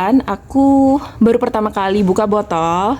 Kebetulan aku baru pertama kali buka botol.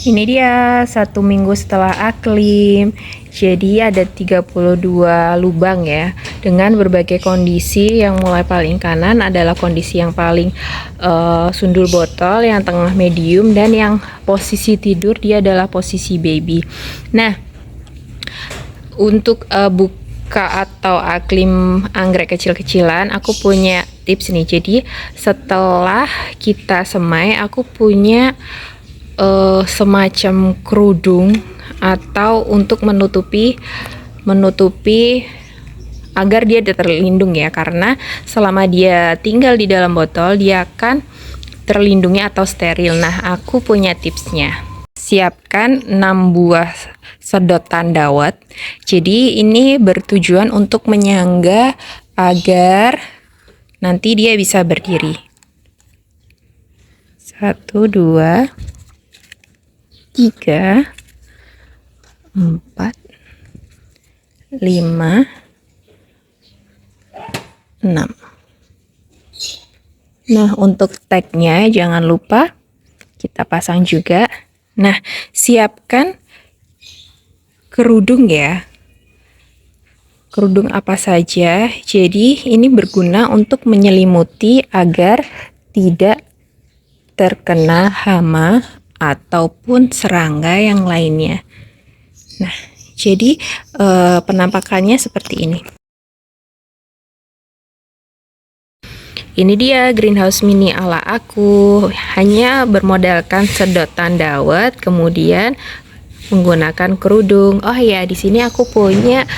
Ini dia 1 minggu setelah aklim. Jadi ada 32 lubang ya, dengan berbagai kondisi. Yang mulai paling kanan adalah kondisi yang paling sundul botol, yang tengah medium, dan yang posisi tidur dia adalah posisi baby. Nah, untuk buka atau aklim anggrek kecil-kecilan, aku punya tips nih. Jadi setelah kita semai, aku punya semacam kerudung atau untuk menutupi agar dia terlindung ya, karena selama dia tinggal di dalam botol dia akan terlindungi atau steril. Nah, aku punya tipsnya. Siapkan 6 buah sedotan dawet. Jadi ini bertujuan untuk menyangga agar nanti dia bisa berdiri. 1, 2, 3, 4, 5, 6. Nah, untuk tagnya jangan lupa kita pasang juga. Nah, siapkan kerudung ya. Kerudung apa saja. Jadi ini berguna untuk menyelimuti agar tidak terkena hama ataupun serangga yang lainnya. Nah, jadi penampakannya seperti ini. Ini dia greenhouse mini ala aku, hanya bermodalkan sedotan dawet, kemudian menggunakan kerudung. Oh ya, di sini aku punya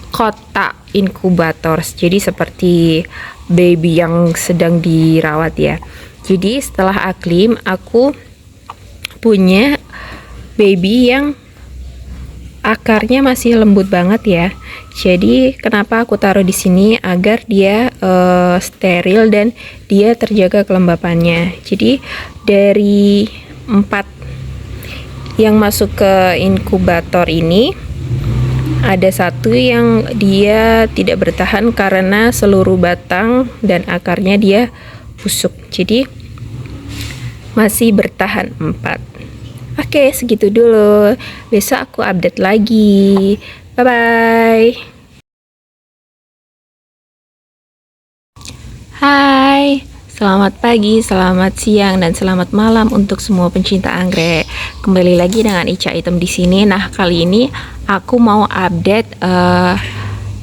kotak inkubator, jadi seperti baby yang sedang dirawat ya. Jadi setelah aklim, aku punya baby yang akarnya masih lembut banget ya. Jadi kenapa aku taruh di sini, agar dia steril dan dia terjaga kelembapannya. Jadi dari 4 yang masuk ke inkubator ini, ada 1 yang dia tidak bertahan karena seluruh batang dan akarnya dia busuk. Jadi masih bertahan 4. Oke, segitu dulu. Besok aku update lagi. Bye-bye. Hai, selamat pagi, selamat siang, dan selamat malam untuk semua pencinta anggrek. Kembali lagi dengan Ica Item di sini. Nah, kali ini aku mau update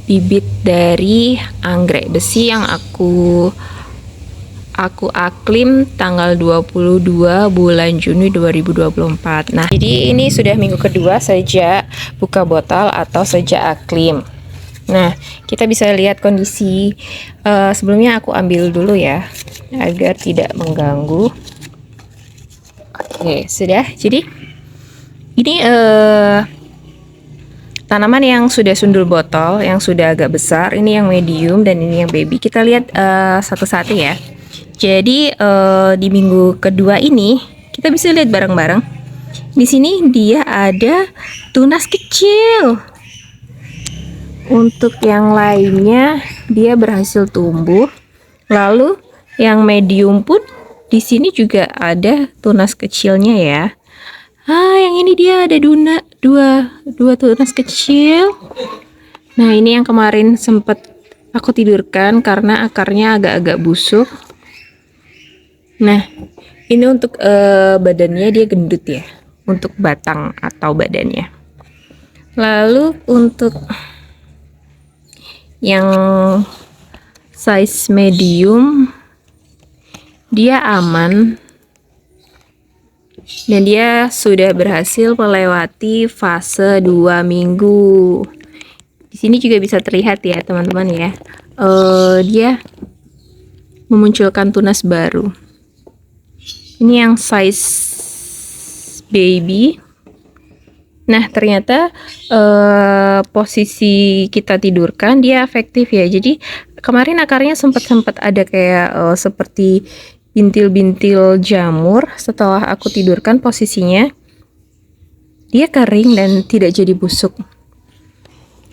bibit dari anggrek besi yang aku aklim tanggal 22 bulan Juni 2024. Nah, jadi ini sudah minggu kedua sejak buka botol atau sejak aklim. Nah, kita bisa lihat kondisi sebelumnya. Aku ambil dulu ya, agar tidak mengganggu. Oke, sudah. Jadi ini tanaman yang sudah sundul botol, yang sudah agak besar. Ini yang medium dan ini yang baby. Kita lihat satu-satu ya. Jadi di minggu kedua ini kita bisa lihat bareng-bareng. Di sini dia ada tunas kecil. Untuk yang lainnya dia berhasil tumbuh. Lalu yang medium pun di sini juga ada tunas kecilnya ya. Yang ini dia ada dua tunas kecil. Nah, ini yang kemarin sempat aku tidurkan karena akarnya agak-agak busuk. Nah, ini untuk badannya dia gendut ya, untuk batang atau badannya. Lalu untuk yang size medium, dia aman dan dia sudah berhasil melewati fase 2 minggu. Di sini juga bisa terlihat ya teman-teman ya, dia memunculkan tunas baru. Ini yang size baby. Nah, ternyata posisi kita tidurkan dia efektif ya. Jadi kemarin akarnya sempat ada kayak seperti bintil-bintil jamur. Setelah aku tidurkan posisinya, dia kering dan tidak jadi busuk.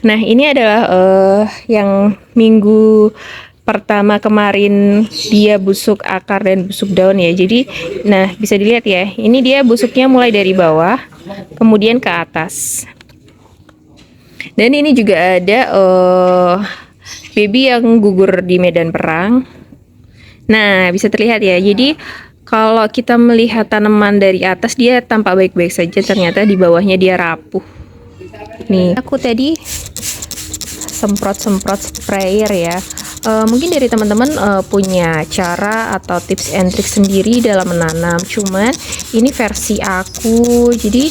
Nah, ini adalah yang minggu pertama kemarin dia busuk akar dan busuk daun ya. Jadi, nah bisa dilihat ya, ini dia busuknya mulai dari bawah, kemudian ke atas. Dan ini juga ada baby yang gugur di medan perang. Nah, bisa terlihat ya. Jadi, kalau kita melihat tanaman dari atas dia tampak baik-baik saja, ternyata di bawahnya dia rapuh. Nih, aku tadi semprot-semprot sprayer ya. Mungkin dari teman-teman punya cara atau tips and trick sendiri dalam menanam. Cuman ini versi aku. Jadi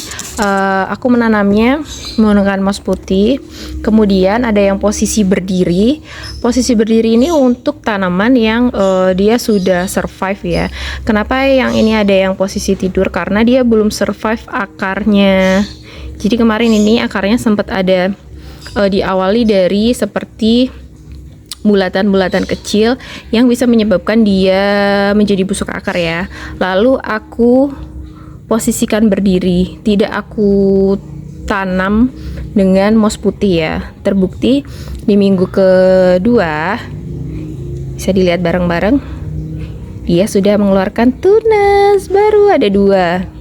aku menanamnya menggunakan moss putih. Kemudian ada yang posisi berdiri. Posisi berdiri ini untuk tanaman yang dia sudah survive ya. Kenapa yang ini ada yang posisi tidur? Karena dia belum survive akarnya. Jadi kemarin ini akarnya sempat ada diawali dari seperti bulatan-bulatan kecil yang bisa menyebabkan dia menjadi busuk akar ya. Lalu aku posisikan berdiri, tidak aku tanam dengan moss putih ya. Terbukti di minggu kedua, bisa dilihat bareng-bareng, dia sudah mengeluarkan tunas baru, ada 2.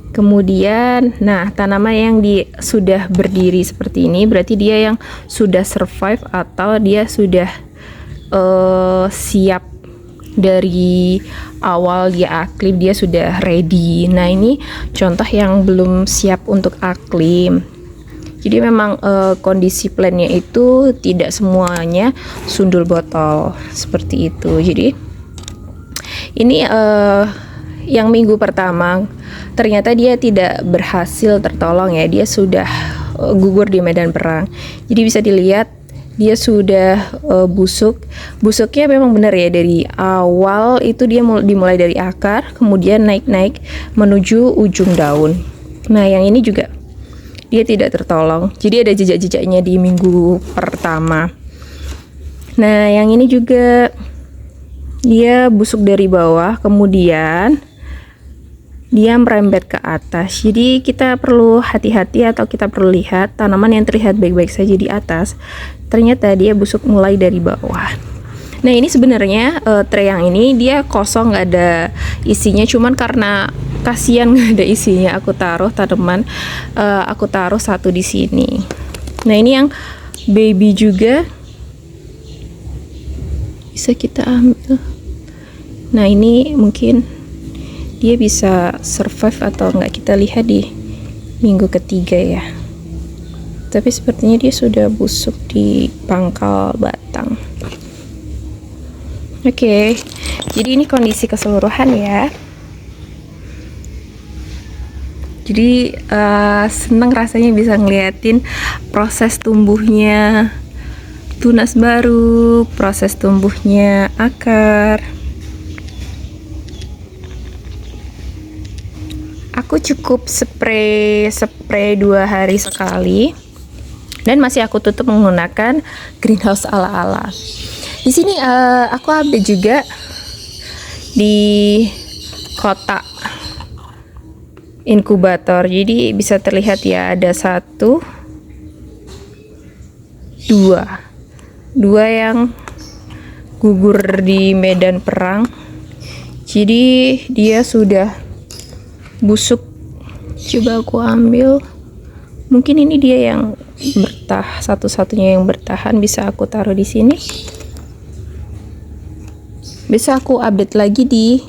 Kemudian, nah tanaman yang sudah berdiri seperti ini berarti dia yang sudah survive atau dia sudah siap dari awal dia aklim, dia sudah ready. Nah ini contoh yang belum siap untuk aklim. Jadi memang kondisi plantnya itu tidak semuanya sundul botol seperti itu. Jadi ini yang minggu pertama ternyata dia tidak berhasil tertolong ya, dia sudah gugur di medan perang. Jadi bisa dilihat dia sudah busuknya memang benar ya, dari awal itu dia dimulai dari akar kemudian naik-naik menuju ujung daun. Nah yang ini juga dia tidak tertolong, jadi ada jejak-jejaknya di minggu pertama. Nah yang ini juga dia busuk dari bawah kemudian dia merembet ke atas. Jadi kita perlu hati-hati atau kita perlu lihat tanaman yang terlihat baik-baik saja di atas, ternyata dia busuk mulai dari bawah. Nah ini sebenarnya tray yang ini dia kosong, nggak ada isinya, cuman karena kasihan nggak ada isinya aku taruh tanaman, aku taruh satu di sini. Nah ini yang baby juga bisa kita ambil. Nah ini mungkin dia bisa survive atau enggak, kita lihat di minggu ketiga ya. Tapi sepertinya dia sudah busuk di pangkal batang. Oke, jadi ini kondisi keseluruhan ya. Jadi seneng rasanya bisa ngeliatin proses tumbuhnya tunas baru, proses tumbuhnya akar. Aku cukup spray 2 hari sekali dan masih aku tutup menggunakan greenhouse ala-ala. Di sini aku update juga di kotak inkubator. Jadi bisa terlihat ya, ada 1, 2 yang gugur di medan perang. Jadi dia sudah busuk. Coba aku ambil. Mungkin ini dia yang satu-satunya yang bertahan. Bisa aku taruh di sini. Bisa aku update lagi di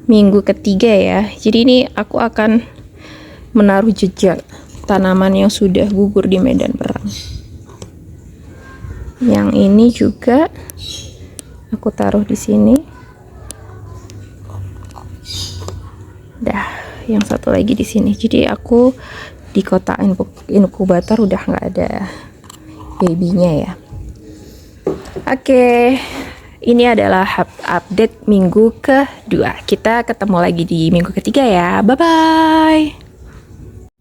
minggu ketiga ya. Jadi ini aku akan menaruh jejak tanaman yang sudah gugur di medan perang. Yang ini juga aku taruh di sini. Dah, yang satu lagi di sini. Jadi aku di kotak inkubator udah nggak ada babynya ya. Oke, ini adalah update minggu kedua. Kita ketemu lagi di minggu ketiga ya. Bye bye.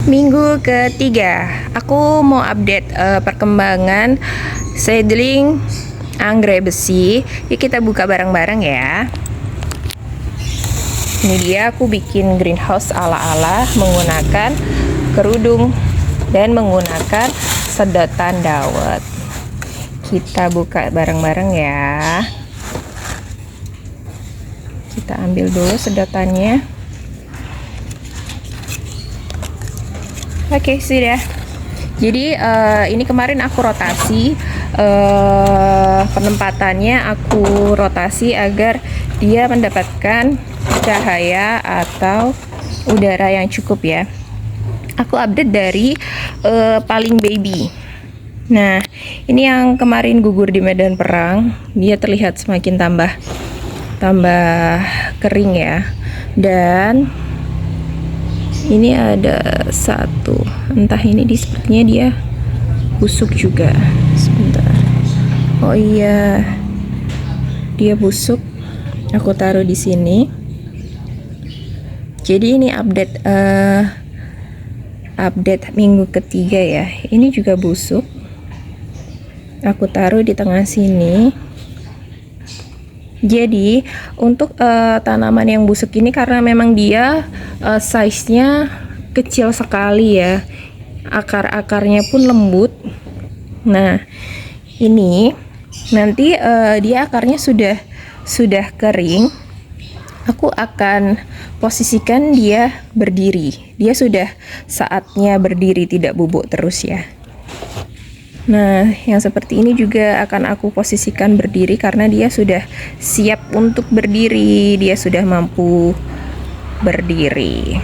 Minggu ketiga, aku mau update perkembangan seedling anggrek besi. Yuk kita buka bareng-bareng ya. Ini dia, aku bikin greenhouse ala-ala menggunakan kerudung dan menggunakan sedotan dawet. Kita buka bareng-bareng ya. Kita ambil dulu sedotannya. Oke, sudah. Jadi ini kemarin aku rotasi penempatannya, aku rotasi agar dia mendapatkan cahaya atau udara yang cukup ya. Aku update dari paling baby. Nah, ini yang kemarin gugur di medan perang, dia terlihat semakin tambah kering ya. Dan ini ada satu, entah ini sepertinya dia busuk juga. Sebentar. Oh iya, dia busuk. Aku taruh di sini. Jadi ini update minggu ketiga ya. Ini juga busuk. Aku taruh di tengah sini. Jadi untuk tanaman yang busuk ini, karena memang dia size-nya kecil sekali ya, akar-akarnya pun lembut. Nah, ini nanti dia akarnya sudah kering. Aku akan posisikan dia berdiri. Dia sudah saatnya berdiri, tidak bubuk terus ya. Nah, yang seperti ini juga akan aku posisikan berdiri karena dia sudah siap untuk berdiri. Dia sudah mampu berdiri.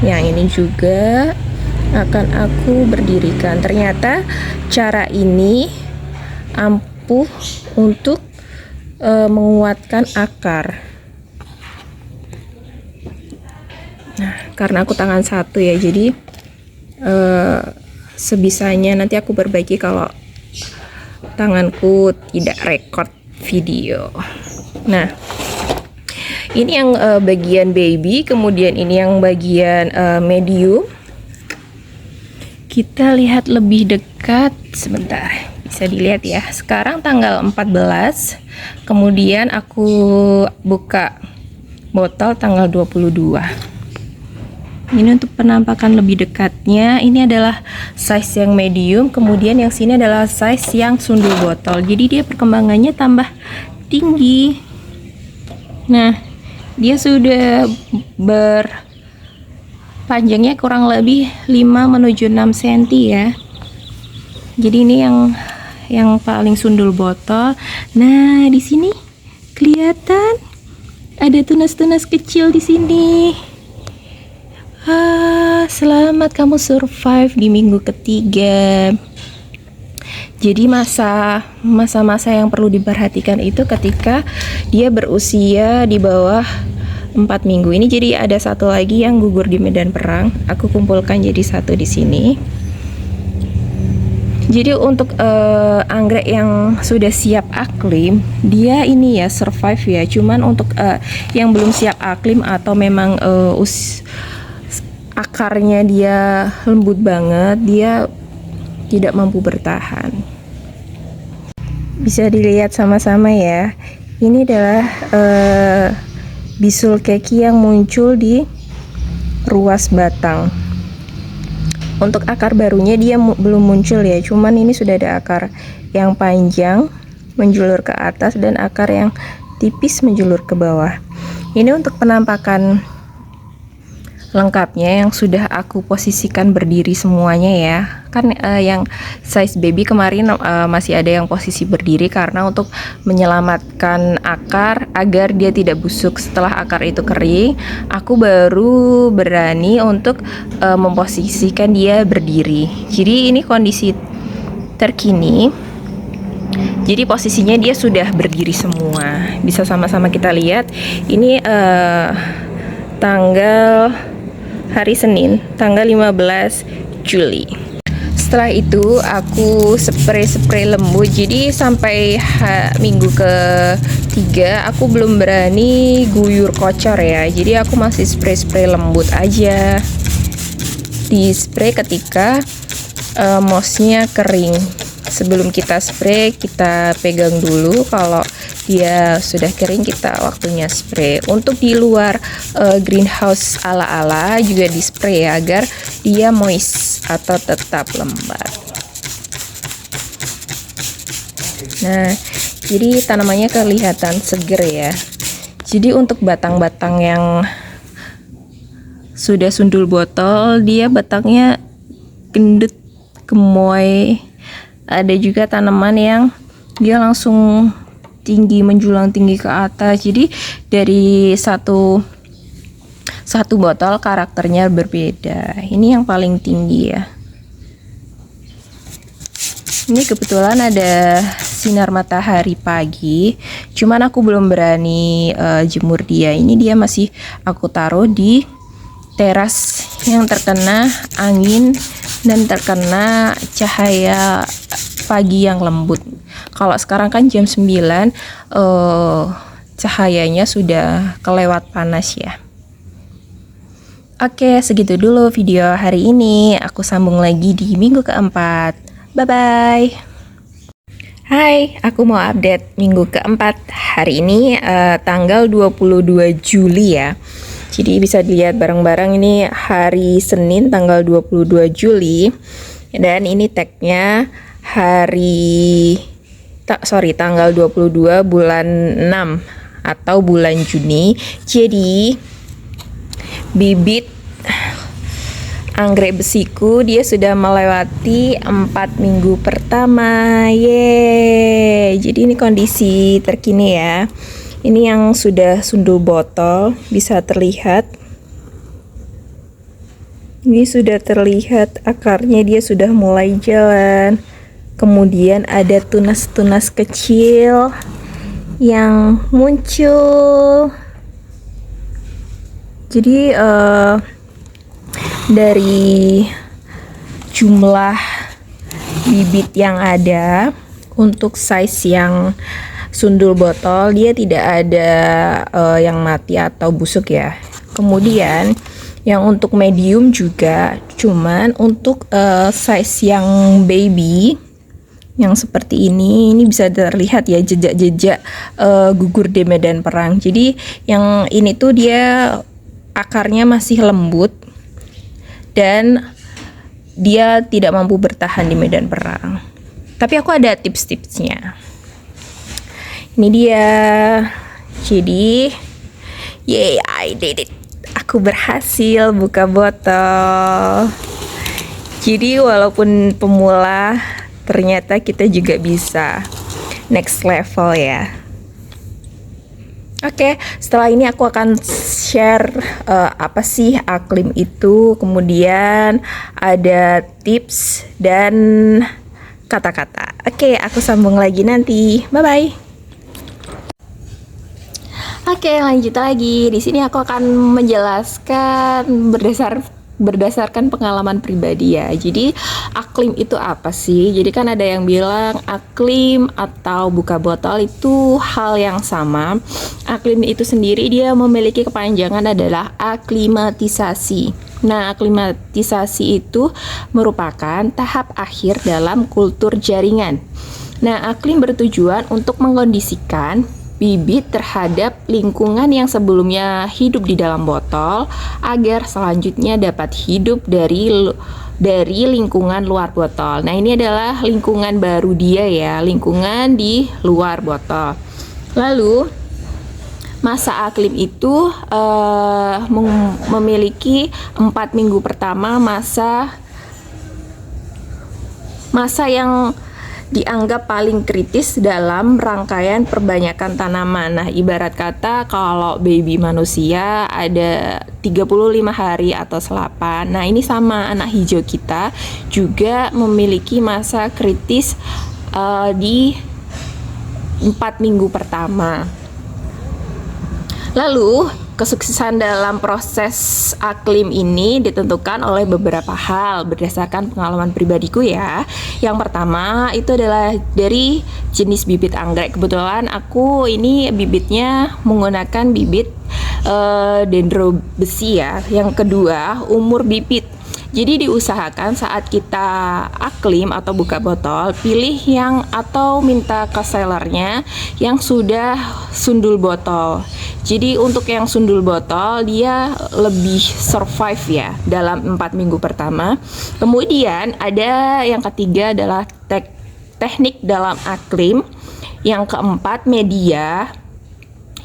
Yang ini juga akan aku berdirikan. Ternyata cara ini ampuh untuk menguatkan akar. Nah, karena aku tangan satu ya, jadi sebisanya nanti aku perbaiki kalau tanganku tidak record video. Nah, ini yang bagian baby, kemudian ini yang bagian medium. Kita lihat lebih dekat sebentar. Bisa dilihat ya. Sekarang tanggal 14. Kemudian aku buka botol tanggal 22. Ini untuk penampakan lebih dekatnya. Ini adalah size yang medium, kemudian yang sini adalah size yang sundul botol. Jadi dia perkembangannya tambah tinggi. Nah, dia sudah berpanjangnya kurang lebih 5 menuju 6 cm ya. Jadi ini yang paling sundul botol. Nah, di sini kelihatan ada tunas-tunas kecil di sini. Selamat kamu survive di minggu ketiga. Jadi masa-masa yang perlu diperhatikan itu ketika dia berusia di bawah 4 minggu. Ini jadi ada satu lagi yang gugur di medan perang. Aku kumpulkan jadi satu di sini. Jadi untuk anggrek yang sudah siap aklim, dia ini ya survive ya. Cuman untuk yang belum siap aklim atau memang akarnya dia lembut banget, dia tidak mampu bertahan. Bisa dilihat sama-sama ya. Ini adalah bisul keki yang muncul di ruas batang. Untuk akar barunya dia belum muncul ya, cuman ini sudah ada akar yang panjang menjulur ke atas dan akar yang tipis menjulur ke bawah. Ini untuk penampakan lengkapnya yang sudah aku posisikan berdiri semuanya ya. Kan yang size baby kemarin masih ada yang posisi berdiri karena untuk menyelamatkan akar agar dia tidak busuk. Setelah akar itu kering, aku baru berani untuk memposisikan dia berdiri. Jadi ini kondisi terkini. Jadi posisinya dia sudah berdiri semua. Bisa sama-sama kita lihat. Ini tanggal hari Senin, tanggal 15 Juli. Setelah itu aku spray lembut. Jadi sampai minggu ke-3 aku belum berani guyur kocor ya. Jadi aku masih spray lembut aja. Di spray ketika mossnya kering. Sebelum kita spray, kita pegang dulu. Kalau dia sudah kering, kita waktunya spray. Untuk di luar greenhouse ala-ala juga di spray ya, agar dia moist atau tetap lembab. Nah, jadi tanamannya kelihatan seger ya. Jadi untuk batang-batang yang sudah sundul botol, dia batangnya gendut, gemoy. Ada juga tanaman yang dia langsung tinggi, menjulang tinggi ke atas. Jadi dari satu botol karakternya berbeda. Ini yang paling tinggi ya. Ini kebetulan ada sinar matahari pagi, cuman aku belum berani jemur dia. Ini dia masih aku taruh di teras yang terkena angin dan terkena cahaya pagi yang lembut. Kalau sekarang kan jam 9, cahayanya sudah kelewat panas ya. Oke, segitu dulu video hari ini. Aku sambung lagi di minggu keempat. Bye-bye. Hai, aku mau update minggu keempat. Hari ini tanggal 22 Juli ya. Jadi bisa dilihat bareng-bareng, ini hari Senin tanggal 22 Juli. Dan ini tagnya tanggal 22 bulan 6 atau bulan Juni. Jadi bibit anggrek besiku dia sudah melewati 4 minggu pertama. Yeay. Jadi ini kondisi terkini ya. Ini yang sudah sundul botol, bisa terlihat. Ini sudah terlihat akarnya, dia sudah mulai jalan. Kemudian ada tunas-tunas kecil yang muncul. Jadi dari jumlah bibit yang ada untuk size yang sundul botol, dia tidak ada yang mati atau busuk ya. Kemudian yang untuk medium juga, cuman untuk size yang baby yang seperti ini bisa terlihat ya jejak-jejak gugur di medan perang. Jadi yang ini tuh dia akarnya masih lembut dan dia tidak mampu bertahan di medan perang. Tapi aku ada tips-tipsnya. Ini dia. Jadi, yay, I did it. Aku berhasil buka botol. Jadi walaupun pemula, ternyata kita juga bisa next level ya. Oke, setelah ini aku akan share apa sih aklim itu, kemudian ada tips dan kata-kata. Oke, aku sambung lagi nanti. Bye-bye. Oke, lanjut lagi. Di sini aku akan menjelaskan berdasarkan pengalaman pribadi ya. Jadi aklim itu apa sih? Jadi kan ada yang bilang aklim atau buka botol itu hal yang sama. Aklim itu sendiri dia memiliki kepanjangan adalah aklimatisasi. Nah, aklimatisasi itu merupakan tahap akhir dalam kultur jaringan. Nah, aklim bertujuan untuk mengkondisikan bibit terhadap lingkungan yang sebelumnya hidup di dalam botol agar selanjutnya dapat hidup dari lingkungan luar botol. Nah, ini adalah lingkungan baru dia ya, lingkungan di luar botol. Lalu Masa aklim itu memiliki 4 minggu pertama masa yang dianggap paling kritis dalam rangkaian perbanyakan tanaman. Nah, ibarat kata kalau baby manusia ada 35 hari atau 8. Nah, ini sama anak hijau kita juga memiliki masa kritis di 4 minggu pertama. Lalu, kesuksesan dalam proses aklim ini ditentukan oleh beberapa hal berdasarkan pengalaman pribadiku ya. Yang pertama itu adalah dari jenis bibit anggrek. Kebetulan aku ini bibitnya menggunakan bibit dendrobesi ya. Yang kedua, umur bibit. Jadi diusahakan saat kita aklim atau buka botol, pilih yang atau minta ke sellernya yang sudah sundul botol. Jadi untuk yang sundul botol dia lebih survive ya dalam 4 minggu pertama. Kemudian ada yang ketiga adalah teknik dalam aklim. Yang keempat media.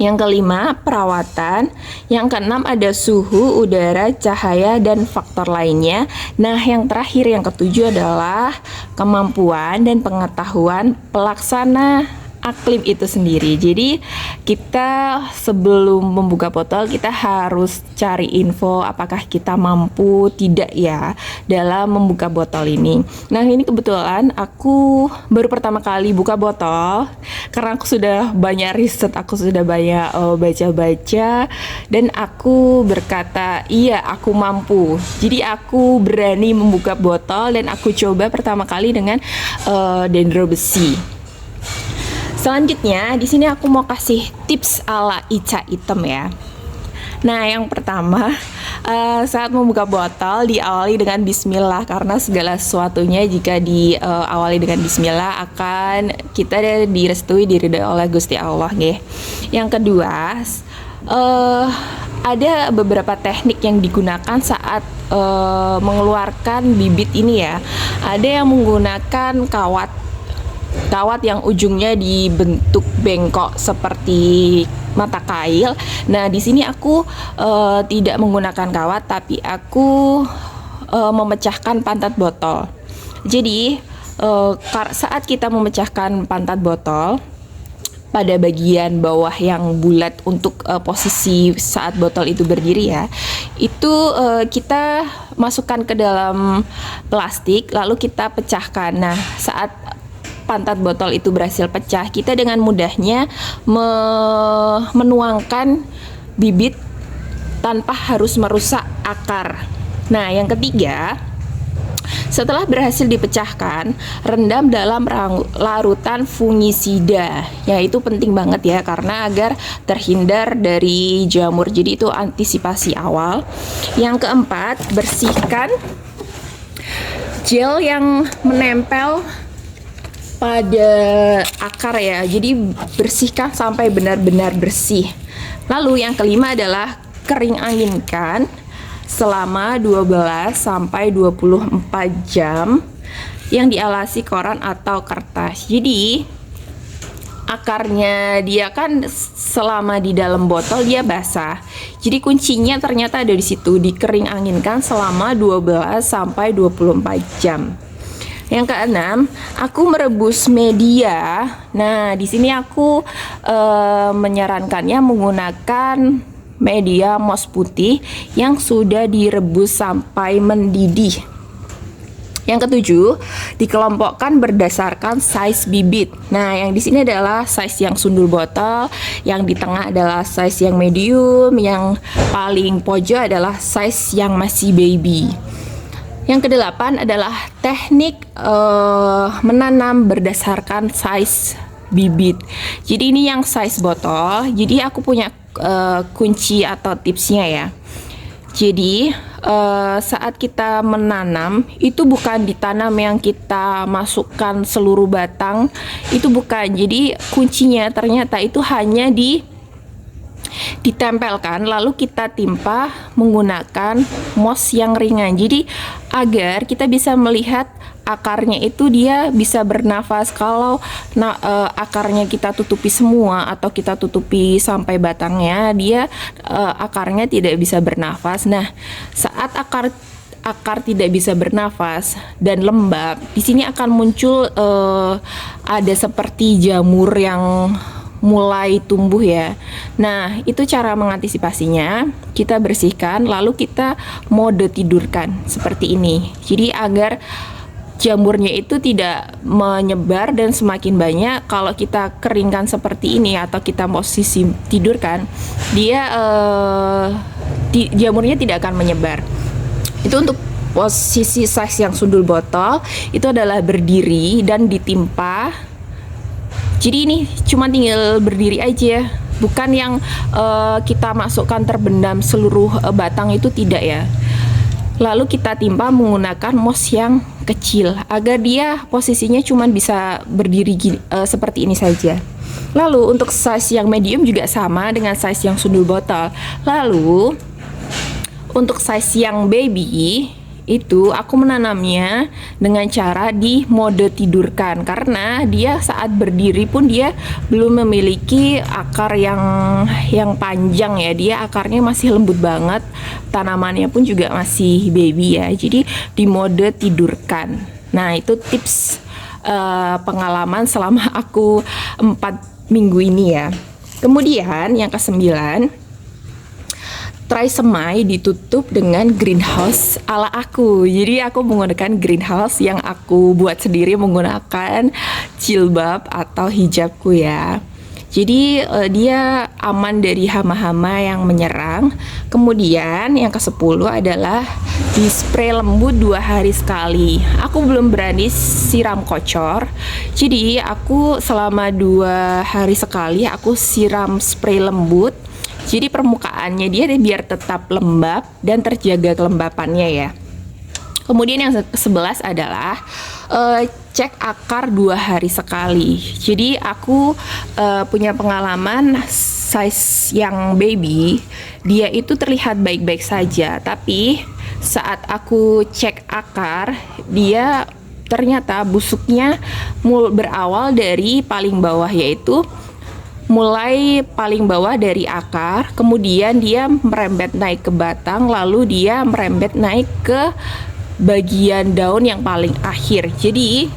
Yang kelima, perawatan. Yang keenam ada suhu, udara, cahaya, dan faktor lainnya. Nah, yang terakhir, yang ketujuh adalah kemampuan dan pengetahuan pelaksana aklim itu sendiri. Jadi kita sebelum membuka botol kita harus cari info apakah kita mampu tidak ya dalam membuka botol ini. Nah, ini kebetulan aku baru pertama kali buka botol karena aku sudah banyak riset, aku sudah banyak baca-baca, dan aku berkata iya aku mampu. Jadi aku berani membuka botol dan aku coba pertama kali dengan dendrobesi. Selanjutnya, di sini aku mau kasih tips ala Ica Item ya. Nah, yang pertama, saat membuka botol diawali dengan bismillah, karena segala sesuatunya jika diawali dengan bismillah akan kita direstui diridhoi oleh Gusti Allah nggih. Yang kedua, ada beberapa teknik yang digunakan saat mengeluarkan bibit ini ya. Ada yang menggunakan kawat yang ujungnya dibentuk bengkok seperti mata kail. Nah, di sini aku tidak menggunakan kawat, tapi aku memecahkan pantat botol. Jadi saat kita memecahkan pantat botol, pada bagian bawah yang bulat untuk posisi saat botol itu berdiri ya, itu kita masukkan ke dalam plastik lalu kita pecahkan. Nah, saat pantat botol itu berhasil pecah, kita dengan mudahnya menuangkan bibit tanpa harus merusak akar. Nah, yang ketiga, setelah berhasil dipecahkan, rendam dalam larutan fungisida. Ya, itu penting banget ya, karena agar terhindar dari jamur. Jadi itu antisipasi awal. Yang keempat, bersihkan gel yang menempel pada akar ya. Jadi bersihkan sampai benar-benar bersih. Lalu yang kelima adalah kering anginkan selama 12 sampai 24 jam yang dialasi koran atau kertas. Jadi akarnya dia kan selama di dalam botol dia basah. Jadi kuncinya ternyata ada di situ, dikering anginkan selama 12 sampai 24 jam. Yang keenam, aku merebus media. Nah, di sini aku menyarankannya menggunakan media moss putih yang sudah direbus sampai mendidih. Yang ketujuh, dikelompokkan berdasarkan size bibit. Nah, yang di sini adalah size yang sundul botol, yang di tengah adalah size yang medium, yang paling pojok adalah size yang masih baby. Yang kedelapan adalah teknik menanam berdasarkan size bibit. Jadi ini yang size botol. Jadi aku punya kunci atau tipsnya ya. Jadi saat kita menanam itu bukan ditanam yang kita masukkan seluruh batang, itu bukan. Jadi kuncinya ternyata itu hanya ditempelkan, lalu kita timpa menggunakan mos yang ringan. Jadi agar kita bisa melihat akarnya itu dia bisa bernafas. Kalau akarnya kita tutupi semua atau kita tutupi sampai batangnya, dia akarnya tidak bisa bernafas. Nah, saat akar tidak bisa bernafas dan lembab, di sini akan muncul ada seperti jamur yang mulai tumbuh ya. Nah, itu cara mengantisipasinya. Kita bersihkan, lalu kita mode tidurkan seperti ini. Jadi agar jamurnya itu tidak menyebar dan semakin banyak. Kalau kita keringkan seperti ini atau kita posisi tidurkan, dia jamurnya tidak akan menyebar. Itu untuk posisi size yang sundul botol itu adalah berdiri dan ditimpa. Jadi ini cuma tinggal berdiri aja, bukan yang kita masukkan terbenam seluruh batang, itu tidak ya. Lalu kita timpa menggunakan mos yang kecil agar dia posisinya cuma bisa berdiri seperti ini saja. Lalu untuk size yang medium juga sama dengan size yang sundul botol. Lalu untuk size yang baby itu aku menanamnya dengan cara di mode tidurkan, karena dia saat berdiri pun dia belum memiliki akar yang panjang ya, dia akarnya masih lembut banget, tanamannya pun juga masih baby ya, jadi di mode tidurkan. Nah, itu tips pengalaman selama aku 4 minggu ini ya. Kemudian yang ke-9, tray semai ditutup dengan greenhouse ala aku. Jadi aku menggunakan greenhouse yang aku buat sendiri menggunakan jilbab atau hijabku ya. Jadi dia aman dari hama-hama yang menyerang. Kemudian yang ke-10 adalah di spray lembut 2 hari sekali. Aku belum berani siram kocor. Jadi aku selama 2 hari sekali aku siram spray lembut. Jadi permukaannya dia biar tetap lembab dan terjaga kelembapannya ya. Kemudian yang ke-11 adalah cek akar 2 hari sekali. Jadi aku punya pengalaman size yang baby, dia itu terlihat baik-baik saja, tapi saat aku cek akar, dia ternyata busuknya berawal dari paling bawah, yaitu mulai paling bawah dari akar, kemudian dia merembet naik ke batang, lalu dia merembet naik ke bagian daun yang paling akhir. Jadi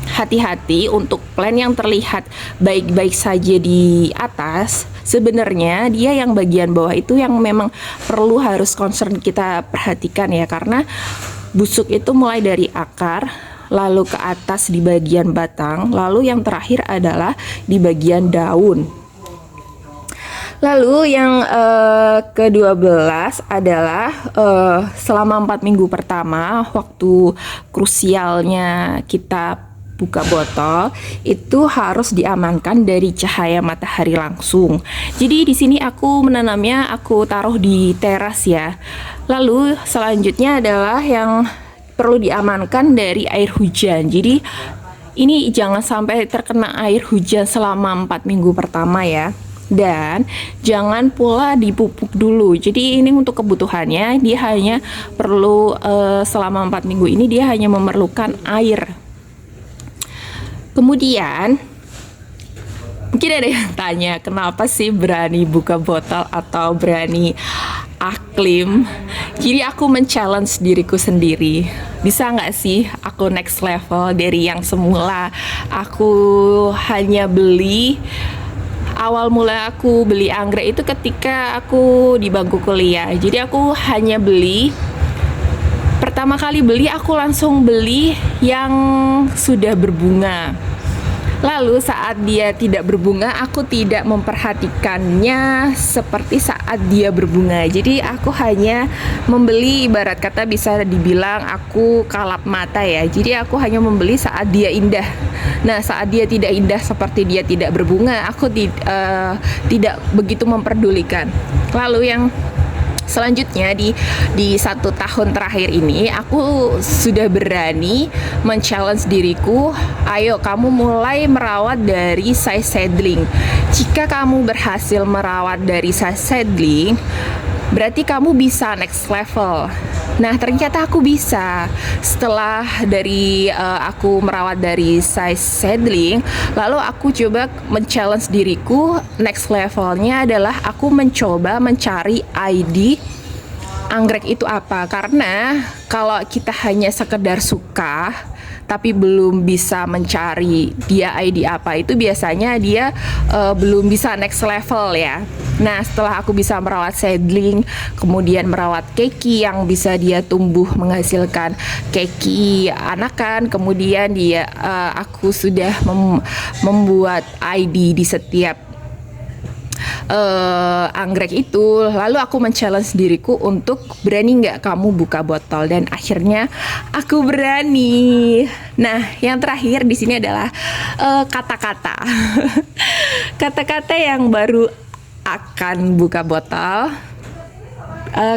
hati-hati untuk plant yang terlihat baik-baik saja di atas, sebenarnya dia yang bagian bawah itu yang memang perlu harus concern kita perhatikan ya, karena busuk itu mulai dari akar, lalu ke atas di bagian batang, lalu yang terakhir adalah di bagian daun. Lalu yang ke-12 adalah selama 4 minggu pertama, waktu krusialnya kita buka botol, itu harus diamankan dari cahaya matahari langsung. Jadi di sini aku menanamnya, aku taruh di teras ya. Lalu selanjutnya adalah yang perlu diamankan dari air hujan. Jadi ini jangan sampai terkena air hujan selama 4 minggu pertama ya. Dan jangan pula dipupuk dulu. Jadi ini untuk kebutuhannya, dia hanya perlu selama 4 minggu ini dia hanya memerlukan air. Kemudian mungkin ada yang tanya, kenapa sih berani buka botol atau berani aklim? Jadi aku men-challenge diriku sendiri, bisa nggak sih aku next level dari yang semula aku hanya beli. Awal mula aku beli anggrek itu ketika aku di bangku kuliah. Jadi aku hanya beli, pertama kali beli aku langsung beli yang sudah berbunga. Lalu saat dia tidak berbunga, aku tidak memperhatikannya seperti saat dia berbunga. Jadi aku hanya membeli, ibarat kata bisa dibilang aku kalap mata ya. Jadi aku hanya membeli saat dia indah. Nah, saat dia tidak indah seperti dia tidak berbunga, aku tidak begitu memperdulikan. Lalu yang Selanjutnya di 1 tahun terakhir ini aku sudah berani men-challenge diriku, ayo kamu mulai merawat dari size seedling. Jika kamu berhasil merawat dari size seedling, berarti kamu bisa next level. Nah, ternyata aku bisa. Setelah dari aku merawat dari size seedling, lalu aku coba men-challenge diriku. Next levelnya adalah aku mencoba mencari ID anggrek itu apa. Karena kalau kita hanya sekedar suka tapi belum bisa mencari dia ID apa, itu biasanya dia belum bisa next level ya. Nah, setelah aku bisa merawat seedling, kemudian merawat keki yang bisa dia tumbuh menghasilkan keki anakan, kemudian aku sudah membuat ID di setiap anggrek itu. Lalu aku men-challenge diriku untuk berani nggak kamu buka botol, dan akhirnya aku berani. Nah, yang terakhir di sini adalah kata-kata. Kata-kata yang baru akan buka botol.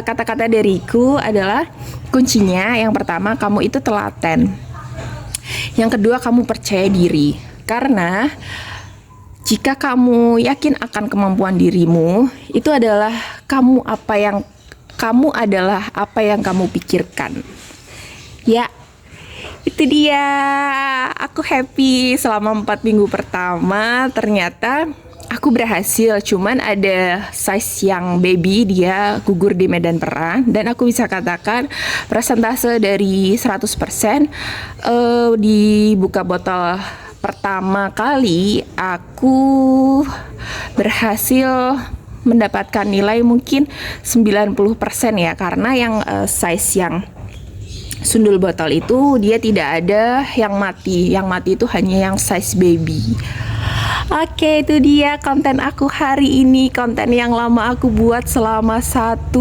Kata-kata dariku adalah kuncinya yang pertama, kamu itu telaten. Yang kedua, kamu percaya diri. Karena jika kamu yakin akan kemampuan dirimu, itu adalah kamu adalah apa yang kamu pikirkan. Ya, itu dia. Aku happy selama 4 minggu pertama. Ternyata aku berhasil. Cuman ada size yang baby, dia gugur di medan perang. Dan aku bisa katakan persentase dari 100% di buka botol pertama kali aku berhasil mendapatkan nilai mungkin 90% ya. Karena yang size yang sundul botol itu dia tidak ada yang mati. Yang mati itu hanya yang size baby. Oke, itu dia konten aku hari ini. Konten yang lama aku buat selama 1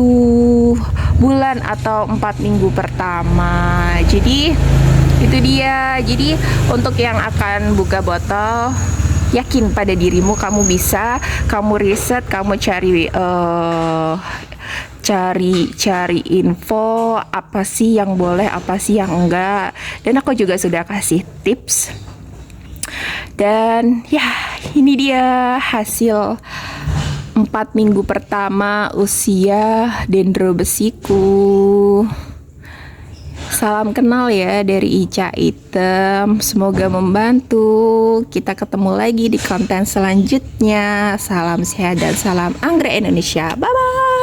bulan atau 4 minggu pertama. Jadi itu dia. Jadi untuk yang akan buka botol, yakin pada dirimu, kamu bisa. Kamu riset, kamu cari info apa sih yang boleh, apa sih yang enggak. Dan aku juga sudah kasih tips. Dan ya, ini dia hasil 4 minggu pertama usia dendrobesiku. Salam kenal ya dari Ica Item. Semoga membantu. Kita ketemu lagi di konten selanjutnya. Salam sehat dan salam anggrek Indonesia. Bye bye.